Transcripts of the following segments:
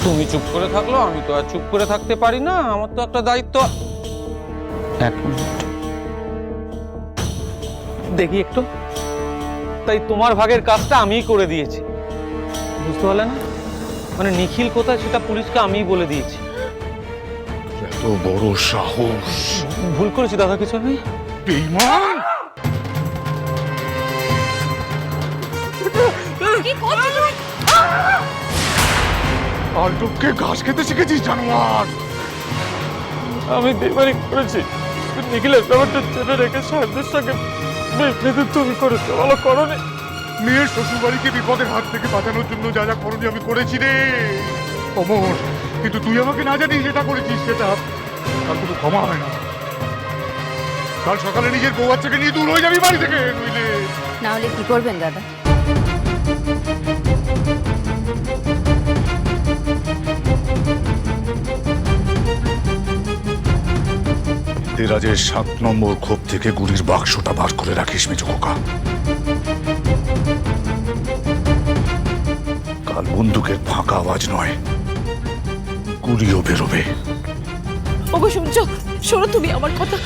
তুমি চুপ করে থাকলো, আমি তো আর চুপ করে থাকতে পারি না, আমার তো একটা দায়িত্ব। এক মিনিট দেখি একটু। তাই তোমার ভাগের কাজটা আমিই করে দিয়েছি, বুঝতে পারলে না? মানে নিখিল কোথায় সেটা পুলিশকে আমিই বলে দিয়েছি। এত বড় সাহস! ভুল করেছি দাদা, কিছু নেই। বেঈমান! কি করছিস তুই? আর লোককে ঘাস খেতে শিখেছিস জানোয়ার! আমি বেমানি করেছি, নিখিলের ব্যাপারটা চেপে রেখে সাহেবদের সঙ্গে তুমি করেছো, ভালো করোনি। মেয়ের শ্বশুর বাড়িকে বিপদের হাত থেকে বাঁচানোর জন্য যা যা করণীয় আমি করেছি রে অমর, কিন্তু তুই আমাকে না জানিস যেটা করেছিস সেটা তার কোনো ক্ষমা হয় না। কাল সকালে নিজের বউ বাচ্চাকে নিয়ে দূর হয়ে যাবি বাড়ি থেকে, বুঝলে? না হলে কি করবেন দাদা? দেরাজের 7 নম্বর খোপ থেকে গুলির বাক্সটা বার করে রাখিস মেজো খোকা। কাল বন্দুকের ফাঁকা আওয়াজ নয়, গুলিও বেরোবে। ওগো শুনছো? শোনো তুমি আমার কথা।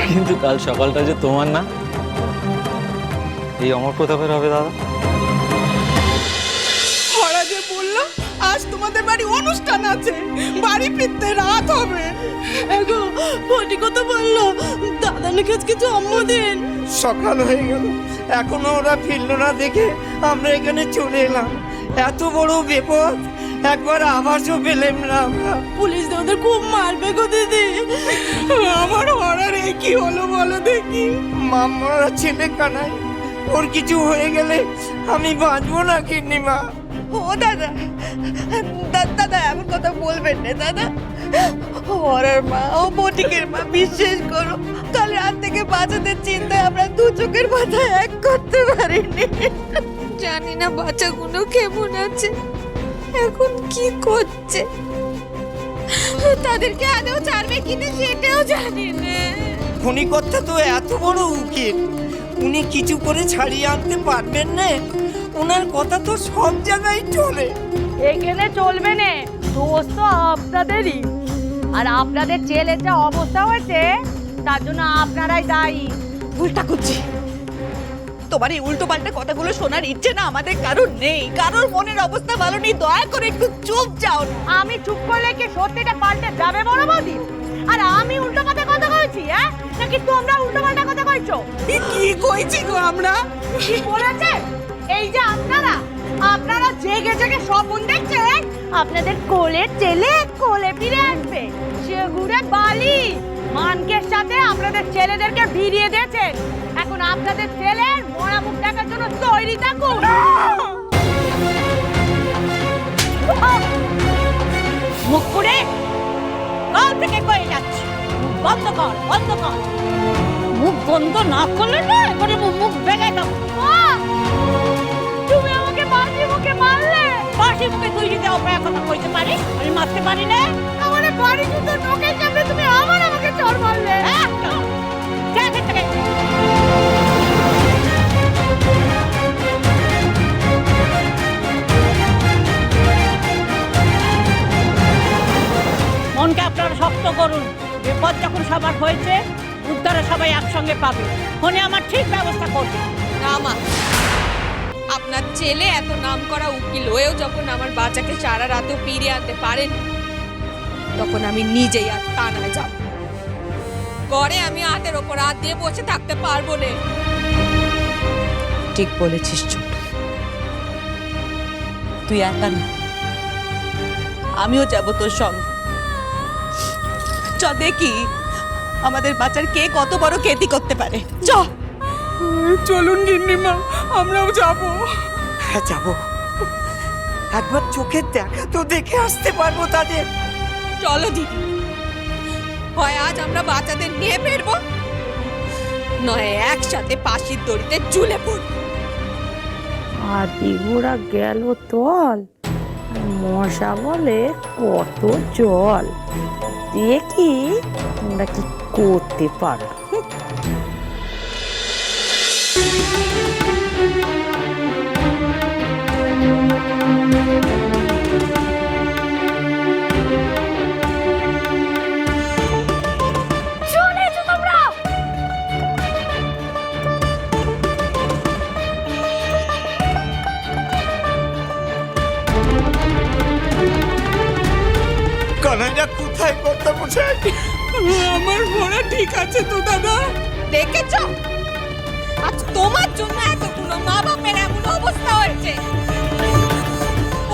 কিন্তু কাল সকালটা যে তোমার না, এই অমর প্রতাপের হবে দাদা। ওরা যে বললো আজ তোমাদের বাড়ি অনুষ্ঠান আছে, বাড়ি ফিরতে রাত হবে। এগো ফটিকো তো বললো দাদা নাকি আজকে জন্মদিন। সকাল হয়ে গেল, এখনো ওরা ফিরলো না দেখে আমরা এখানে চলে এলাম। এত বড় বিপদ একবার আভাসও পেলাম না আমরা। পুলিশ তো ওদের খুব মারবে গো দিদি। আমার হরার কি হলো বলো দেখি। মামারা ছেলে কানাই, ওর কিছু হয়ে গেলে আমি বাঁচবো না কিন্নিমা। ও দাদা, দাদা এমন কথা বলবেন না দাদা। হরার মা ও ফটিকের মা, বিশ্বাস করো কাল রাত থেকে বাঁচাতে চিন্তায় আমরা দু চোখের মাথা এক করতে পারিনি। জানি না বাচ্চাগুলো কেমন আছে, এখন কি করছে, তাদেরকে আদৌ ছাড়বে কিনা সেটাও জানি না। খনিকর্তা তো এত বড় উকিল, উনি কিছু করে ছাড়িয়ে আনতে পারবেন না? ওনার কথা তো সব জায়গায় চলে। এখানে চলবে না, দোষ তো আপনাদেরই। আর আপনাদের ছেলের যা অবস্থা হয়েছে তার জন্য আপনারাই দায়ী। উল্টা করছি, তোমার এই উল্টো পাল্টা কথাগুলো শোনার ইচ্ছে না আমাদের কারোর নেই। কারোর মনের অবস্থা ভালো নেই, দয়া করে একটু চুপ যাও। আমি চুপ করলে কি সত্যিটা পাল্টে যাবে বড় বৌদি? আর আমি উল্টো পাল্টা কথা কইছি, হ্যাঁ? নাকি তোমরা উল্টো পাল্টা কথা কইছো? কি কইছি গো আমরা? কি বলেছে? এই যে আপনারা জেগে জেগে স্বপ্ন দেখছেন আপনাদের কোলের ছেলে কোলে ফিরে আসবে। সেগুড়ে বালি মানকের সাথে আপনাদের ছেলেদেরকে ভিড়িয়ে দিয়েছেন। এখন আপনাদের ছেলের মরা মুখ দেখার জন্য তৈরি থাকুন। মুখ পুড়ে কাল থেকে কয়ে যাচ্ছি, বন্ধ কর বন্ধ কর। মুখ বন্ধ না করলে না এবারে মুখ ভেঙে দাও। তুমি আমাকে বাসি মুখে মারলে। বাসি মুখে তুই যদি অপয়া কথা কইতে পারি, আমি মারতে পারি না। আমার বাড়ি জুতো টোকের সামনে তুমি আমাকে চড় মারলে। যা এখান থেকে। মনকে আপনারা শক্ত করুন। বিপদ যখন সবার হয়েছে, উদ্ধারে সবাই একসঙ্গে পাবে। ফোনে আমার ঠিক ব্যবস্থা করবে। না মা, আপনার ছেলে এত নাম করা উকিল হয়েও যখন আমার বাচ্চাকে সারা রাতেও ফিরিয়ে আনতে পারেন, তখন আমি নিজেই আর থানায় যাব। ঘরে আমি হাতের ওপর হাত দিয়ে বসে থাকতে পারবো না। ঠিক বলেছিস ছোট, তুই একা না, আমিও যাব তোর সঙ্গে। চ দেখি আমাদের বাচ্চার কে কত বড় ক্ষতি করতে পারে। চ চলুন গিন্নিমা, আমরাও যাব। হ্যাঁ যাব, একবার চোখের দেখা তো দেখে আসতে পারবো তাদের। চলো দিদি, হয় আজ আমরা বাচ্চাদের নিয়ে বেরবো, নয় একসাথে ফাঁসির দড়িতে ঝুলে পড়বো। আদি ঘোড়া গেল তল, মশা বলে কত জল। দেখি তোমরা কি করতে পারো। শুনেছো তোমরা? কানাইরা কোথায় করতে বসে? আমার মোড়া ঠিক আছে তো দাদা? দেখেছ আজ তোমার জন্য এতগুলো মা বাপের এমন অবস্থা হয়েছে।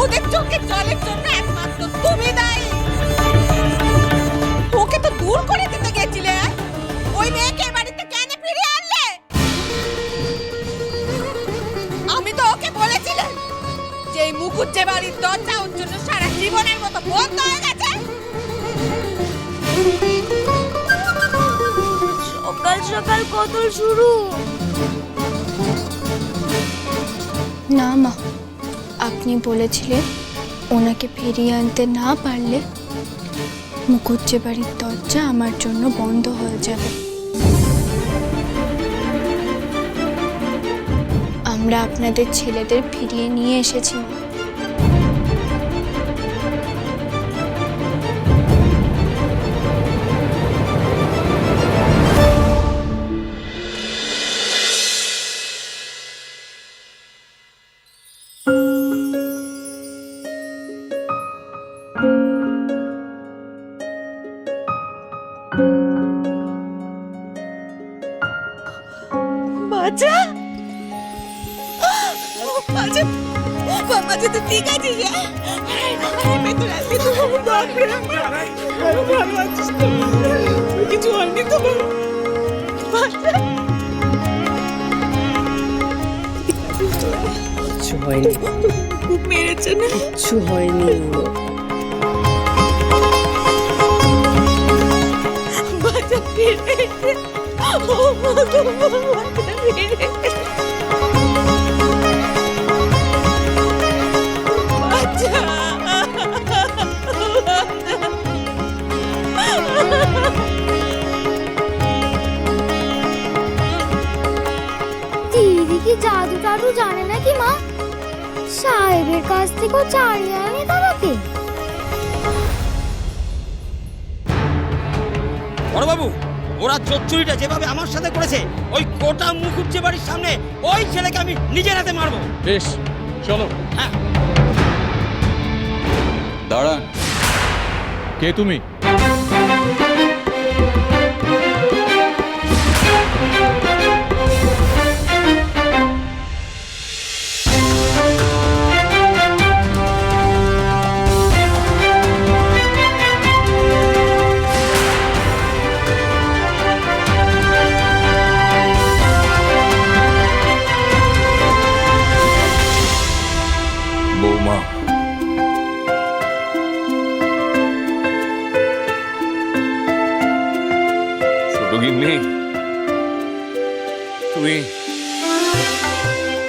ওদের চোখে জলের জন্য একমাত্র তুমি দায়ী। ওকে তো দূর করে দিতে গেছিলে, ওই মেয়েকে বাড়িতে কেন ফিরিয়ে আনলে? আমি তো ওকে বলেছিলাম যে এই মুকুজ্জে বাড়ির দরজা ওর জন্য সারা জীবনের মতো বন্ধ হয়ে গেছে। সকাল সকাল কদল শুরু। না মা, আপনি বলেছিলেন ওনাকে ফিরিয়ে আনতে না পারলে মুকুজ্জে বাড়ির দরজা আমার জন্য বন্ধ হয়ে যাবে। আমরা আপনাদের ছেলেদের ফিরিয়ে নিয়ে এসেছি মা। বাচ্চা বাচ্চা বাচ্চা তো ঠিক আছে যা। ভেতরে আসবি তো? বাপরে ভালো আছিস তো? কিছু হয়নি তো বাচ্চা? কিচ্ছু হয়নি, খুব মেরেছে না? কিচ্ছু হয়নি। বাচ্চা ফিরে ও মা গো, বাচ্চা ফিরে দিদি কি জাদু টাদু জানে নাকি মা? সাহেবের কাছ থেকেও চালিয়ে আনে দাদাকে। বড়বাবু, ওরা চচ্চড়িটা যেভাবে আমার সাথে করেছে, ওই গোটা মুকুজ্জে বাড়ির সামনে ওই ছেলেকে আমি নিজের হাতে মারবো। বেশ, চলো। হ্যাঁ। দাঁড়ান, কে তুমি? বৌমা, ছোট গিন্নি, তুমি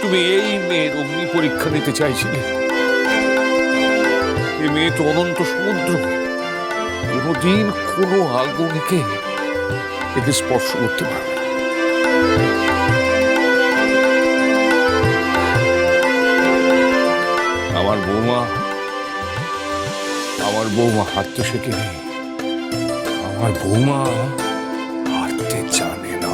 তুমি এই মেয়ের অগ্নি পরীক্ষা নিতে চাইছিলে। এই মেয়ে তো অনন্ত সমুদ্র, কোনোদিন কোনো আগুনকে একে স্পর্শ করতে পারবে না। আমার বৌমা হাঁটতে শেখেনি, আমার বৌমা হাঁটতে জানে না।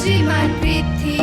শ্রীমান পৃথ্বী